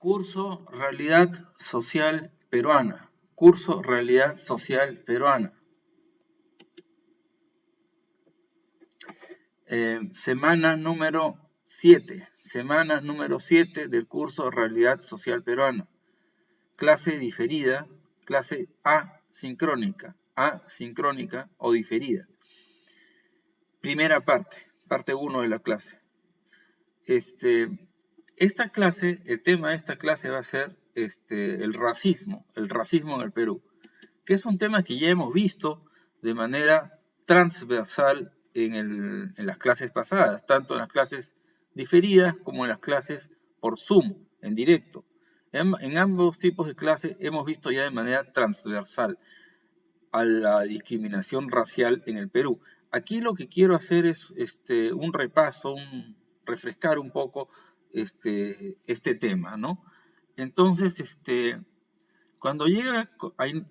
Curso Realidad Social Peruana. Curso Realidad Social Peruana. Semana número 7. Semana número 7 del curso Realidad Social Peruana. Clase diferida, clase asincrónica o diferida. Primera parte, parte 1 de la clase. Esta clase, el tema de esta clase va a ser el racismo en el Perú, que es un tema que ya hemos visto de manera transversal en las clases pasadas, tanto en las clases diferidas como en las clases por Zoom, en directo. En ambos tipos de clases hemos visto ya de manera transversal a la discriminación racial en el Perú. Aquí lo que quiero hacer es un repaso, refrescar un poco este tema, ¿no? Entonces, cuando llega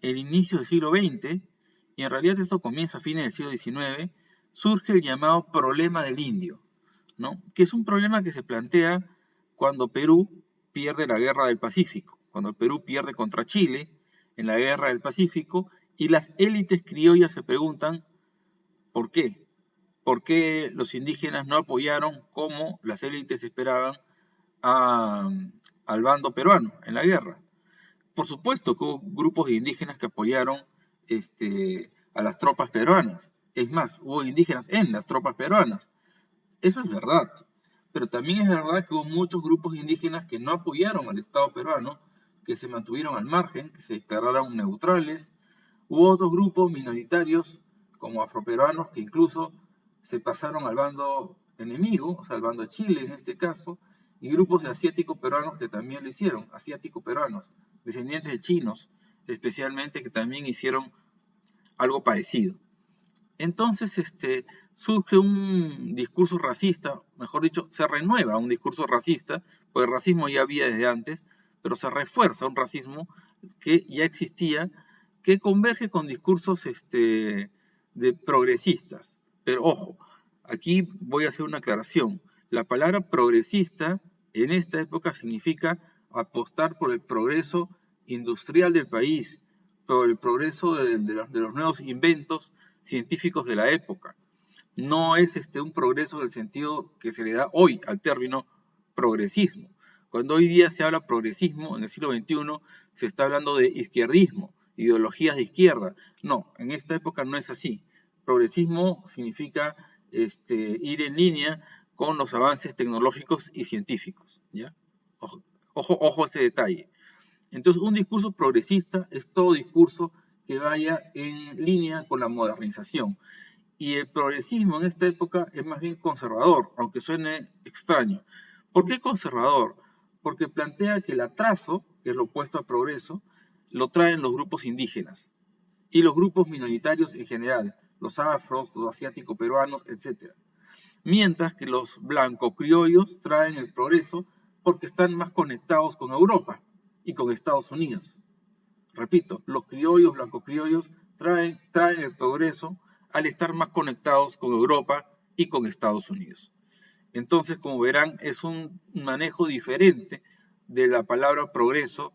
el inicio del siglo XX, y en realidad esto comienza a fines del siglo XIX, surge el llamado problema del indio, ¿no? Que es un problema que se plantea cuando Perú pierde la guerra del Pacífico, cuando el Perú pierde contra Chile en la guerra del Pacífico, y las élites criollas se preguntan ¿por qué? ¿Por qué los indígenas no apoyaron como las élites esperaban al bando peruano en la guerra? Por supuesto que hubo grupos de indígenas que apoyaron a las tropas peruanas. Es más, hubo indígenas en las tropas peruanas. Eso es verdad. Pero también es verdad que hubo muchos grupos indígenas que no apoyaron al Estado peruano, que se mantuvieron al margen, que se declararon neutrales. Hubo otros grupos minoritarios, como afroperuanos, que incluso se pasaron al bando enemigo, o sea, al bando de Chile en este caso, y grupos de asiáticos peruanos que también lo hicieron, asiáticos peruanos, descendientes de chinos, especialmente, que también hicieron algo parecido. Entonces, surge un discurso racista, mejor dicho, se renueva un discurso racista, porque el racismo ya había desde antes, pero se refuerza un racismo que ya existía, que converge con discursos de progresistas. Pero ojo, aquí voy a hacer una aclaración. La palabra progresista en esta época significa apostar por el progreso industrial del país, por el progreso de los nuevos inventos científicos de la época. No es un progreso del sentido que se le da hoy al término progresismo. Cuando hoy día se habla progresismo en el siglo XXI, se está hablando de izquierdismo, ideologías de izquierda. No, en esta época no es así. Progresismo significa ir en línea con los avances tecnológicos y científicos, ¿ya? Ojo ese detalle. Entonces, un discurso progresista es todo discurso que vaya en línea con la modernización. Y el progresismo en esta época es más bien conservador, aunque suene extraño. ¿Por qué conservador? Porque plantea que el atraso, que es lo opuesto al progreso, lo traen los grupos indígenas y los grupos minoritarios en general, los afros, los asiáticos peruanos, etc. Mientras que los blancos criollos traen el progreso porque están más conectados con Europa y con Estados Unidos. Repito, los criollos, blancos criollos, traen el progreso al estar más conectados con Europa y con Estados Unidos. Entonces, como verán, es un manejo diferente de la palabra progreso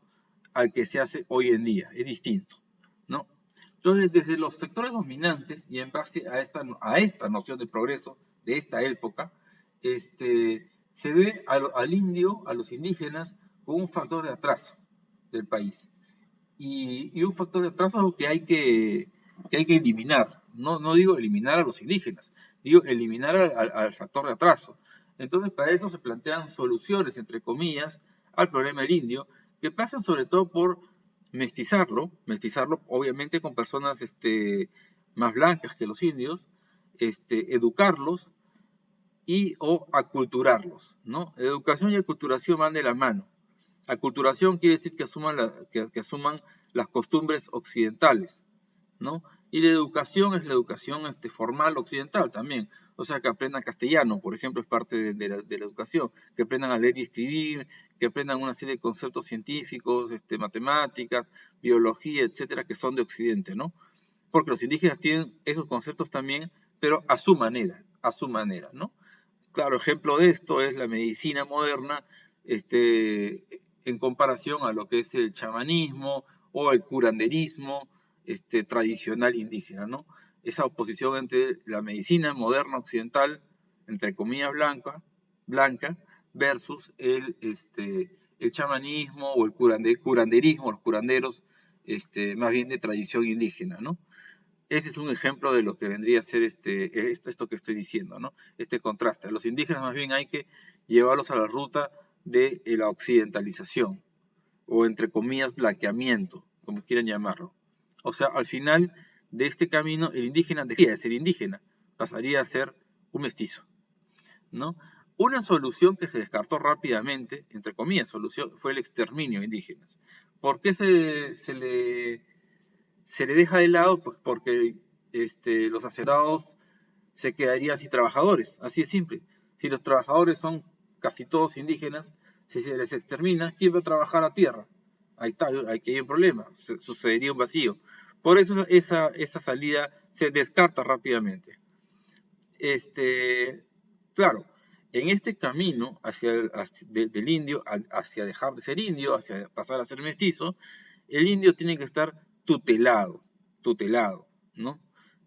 al que se hace hoy en día, es distinto, ¿no? Entonces, desde los sectores dominantes y en base a esta noción de progreso de esta época, se ve al indio, a los indígenas, como un factor de atraso del país. Y un factor de atraso que hay que eliminar. No digo eliminar a los indígenas, digo eliminar al factor de atraso. Entonces, para eso se plantean soluciones, entre comillas, al problema del indio, que pasan sobre todo por mestizarlo obviamente con personas más blancas que los indios, educarlos o aculturarlos, ¿no? Educación y aculturación van de la mano. Aculturación quiere decir que asuman las costumbres occidentales, ¿no? Y la educación es la educación formal occidental también. O sea, que aprendan castellano, por ejemplo, es parte de la educación. Que aprendan a leer y escribir, que aprendan una serie de conceptos científicos, matemáticas, biología, etcétera, que son de Occidente, ¿no? Porque los indígenas tienen esos conceptos también, pero a su manera, ¿no? Claro, ejemplo de esto es la medicina moderna, en en comparación a lo que es el chamanismo o el curanderismo tradicional indígena, ¿no? Esa oposición entre la medicina moderna occidental, entre comillas blanca versus el chamanismo o el curanderismo, los curanderos, más bien de tradición indígena, ¿no? Ese es un ejemplo de lo que vendría a ser esto que estoy diciendo, ¿no? Este contraste. A los indígenas más bien hay que llevarlos a la ruta de la occidentalización, o entre comillas blanqueamiento, como quieran llamarlo. O sea, al final de este camino, el indígena dejaría de ser indígena, pasaría a ser un mestizo, ¿no? Una solución que se descartó rápidamente, entre comillas solución, fue el exterminio de indígenas. ¿Por qué se le deja de lado? Pues porque los hacendado se quedarían sin trabajadores, así es simple. Si los trabajadores son casi todos indígenas, si se les extermina, ¿quién va a trabajar a tierra? Ahí está, aquí hay un problema, sucedería un vacío. Por eso esa salida se descarta rápidamente. Claro, en este camino del indio hacia dejar de ser indio, hacia pasar a ser mestizo, el indio tiene que estar tutelado, ¿no?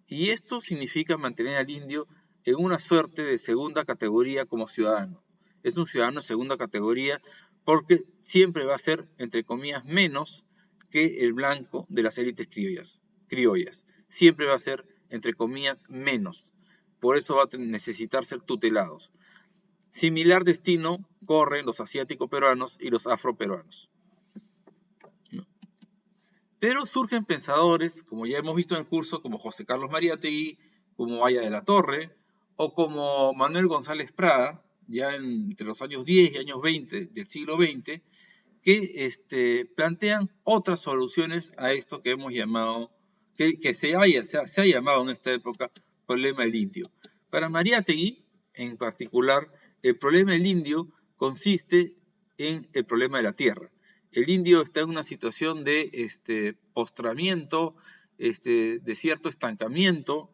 Y esto significa mantener al indio en una suerte de segunda categoría como ciudadano. Es un ciudadano de segunda categoría porque siempre va a ser, entre comillas, menos que el blanco de las élites criollas. Siempre va a ser, entre comillas, menos. Por eso va a necesitar ser tutelados. Similar destino corren los asiático-peruanos y los afro-peruanos. Pero surgen pensadores, como ya hemos visto en el curso, como José Carlos Mariátegui, como Aya de la Torre, o como Manuel González Prada, ya entre los años 10 y años 20 del siglo XX, que plantean otras soluciones a esto que hemos llamado, que se ha llamado en esta época problema del indio. Para Mariátegui, en particular, el problema del indio consiste en el problema de la tierra. El indio está en una situación de postramiento, de cierto estancamiento,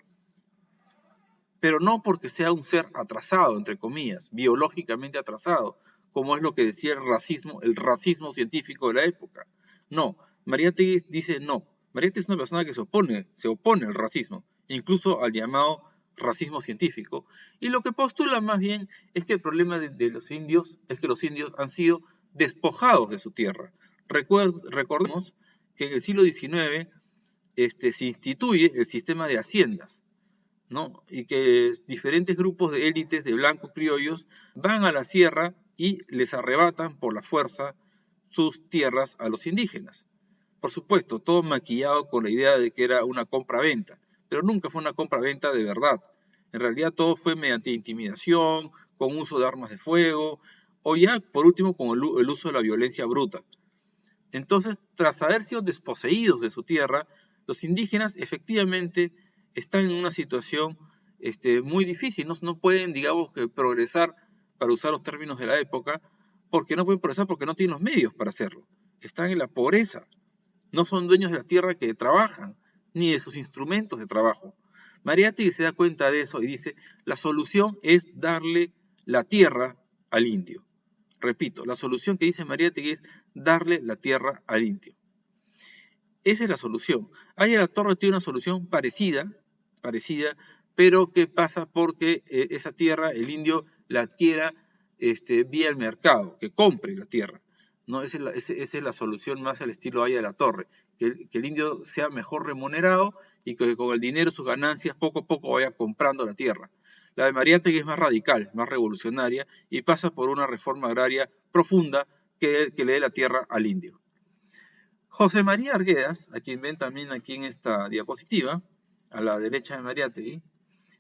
pero no porque sea un ser atrasado, entre comillas, biológicamente atrasado, como es lo que decía el racismo científico de la época. No, Mariátegui dice no. Mariátegui es una persona que se opone al racismo, incluso al llamado racismo científico. Y lo que postula más bien es que el problema de los indios es que los indios han sido despojados de su tierra. Recordemos que en el siglo XIX se instituye el sistema de haciendas, ¿no? Y que diferentes grupos de élites de blancos criollos van a la sierra y les arrebatan por la fuerza sus tierras a los indígenas. Por supuesto, todo maquillado con la idea de que era una compra-venta, pero nunca fue una compra-venta de verdad. En realidad todo fue mediante intimidación, con uso de armas de fuego, o ya por último con el uso de la violencia bruta. Entonces, tras haber sido desposeídos de su tierra, los indígenas efectivamente están en una situación muy difícil. No pueden, digamos, que progresar, para usar los términos de la época, porque no pueden progresar porque no tienen los medios para hacerlo. Están en la pobreza. No son dueños de la tierra que trabajan, ni de sus instrumentos de trabajo. Mariátegui se da cuenta de eso y dice, la solución es darle la tierra al indio. Repito, la solución que dice Mariátegui es darle la tierra al indio. Esa es la solución. Aya de la Torre tiene una solución parecida, pero que pasa porque esa tierra el indio la adquiera vía el mercado, que compre la tierra. ¿No? Esa es la solución más al estilo Aya de la Torre, que el indio sea mejor remunerado y que con el dinero, sus ganancias, poco a poco vaya comprando la tierra. La de Mariátegui es más radical, más revolucionaria y pasa por una reforma agraria profunda que le dé la tierra al indio. José María Arguedas, a quien ven también aquí en esta diapositiva, a la derecha de Mariátegui,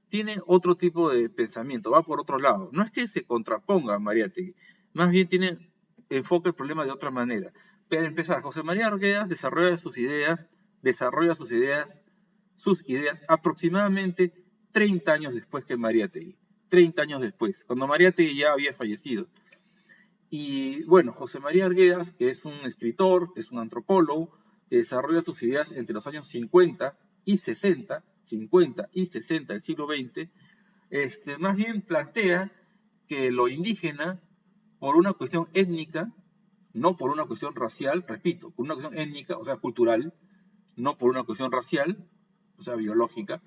tiene otro tipo de pensamiento, va por otro lado. No es que se contraponga a Mariátegui, más bien enfoca el problema de otra manera. Para empezar, José María Arguedas desarrolla sus ideas aproximadamente 30 años después que Mariátegui. 30 años después, cuando Mariátegui ya había fallecido. Y bueno, José María Arguedas, que es un escritor, que es un antropólogo, que desarrolla sus ideas entre los años 50 y 60 del siglo XX, más bien plantea que lo indígena, por una cuestión étnica, no por una cuestión racial, repito, por una cuestión étnica, o sea, cultural, no por una cuestión racial, o sea, biológica.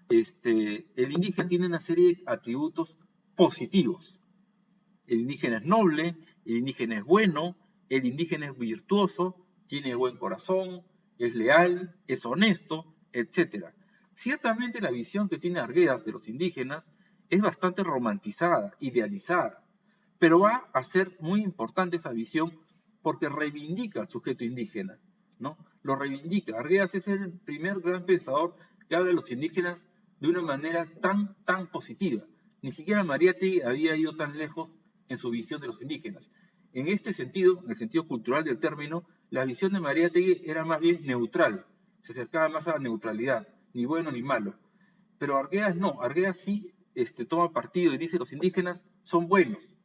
El indígena tiene una serie de atributos positivos. El indígena es noble, el indígena es bueno, el indígena es virtuoso, tiene buen corazón, es leal, es honesto, etc. Ciertamente la visión que tiene Arguedas de los indígenas es bastante romantizada, idealizada, pero va a ser muy importante esa visión porque reivindica al sujeto indígena, ¿no? Lo reivindica. Arguedas es el primer gran pensador que habla de los indígenas de una manera tan positiva. Ni siquiera Mariátegui había ido tan lejos en su visión de los indígenas. En este sentido, en el sentido cultural del término, la visión de Mariátegui era más bien neutral, se acercaba más a la neutralidad, ni bueno ni malo. Pero Arguedas no, Arguedas sí toma partido y dice los indígenas son buenos,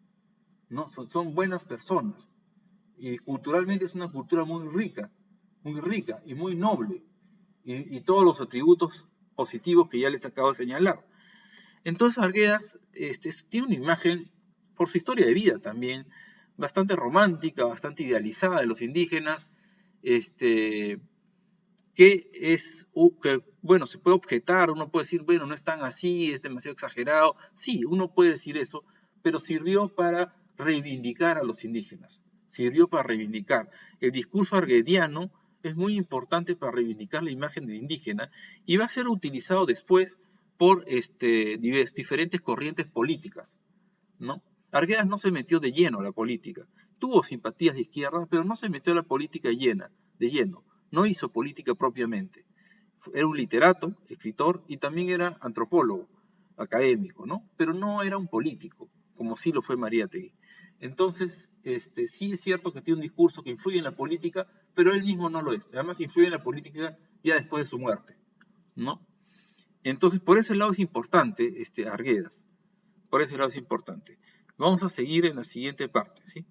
¿no? Son buenas personas. Y culturalmente es una cultura muy rica y muy noble, y todos los atributos positivos que ya les acabo de señalar. Entonces Arguedas tiene una imagen, por su historia de vida también, bastante romántica, bastante idealizada de los indígenas, que, bueno, se puede objetar, uno puede decir, bueno, no es tan así, es demasiado exagerado. Sí, uno puede decir eso, pero sirvió para reivindicar a los indígenas, sirvió para reivindicar. El discurso arguediano es muy importante para reivindicar la imagen del indígena y va a ser utilizado después por diferentes corrientes políticas, ¿no? Arguedas no se metió de lleno a la política, tuvo simpatías de izquierda, pero no se metió a la política de lleno, no hizo política propiamente. Era un literato, escritor, y también era antropólogo, académico, ¿no? Pero no era un político, como sí lo fue Mariátegui. Entonces, sí es cierto que tiene un discurso que influye en la política, pero él mismo no lo es. Además, influye en la política ya después de su muerte, ¿no? Entonces, por ese lado es importante Arguedas. Por ese lado es importante. Vamos a seguir en la siguiente parte, ¿sí?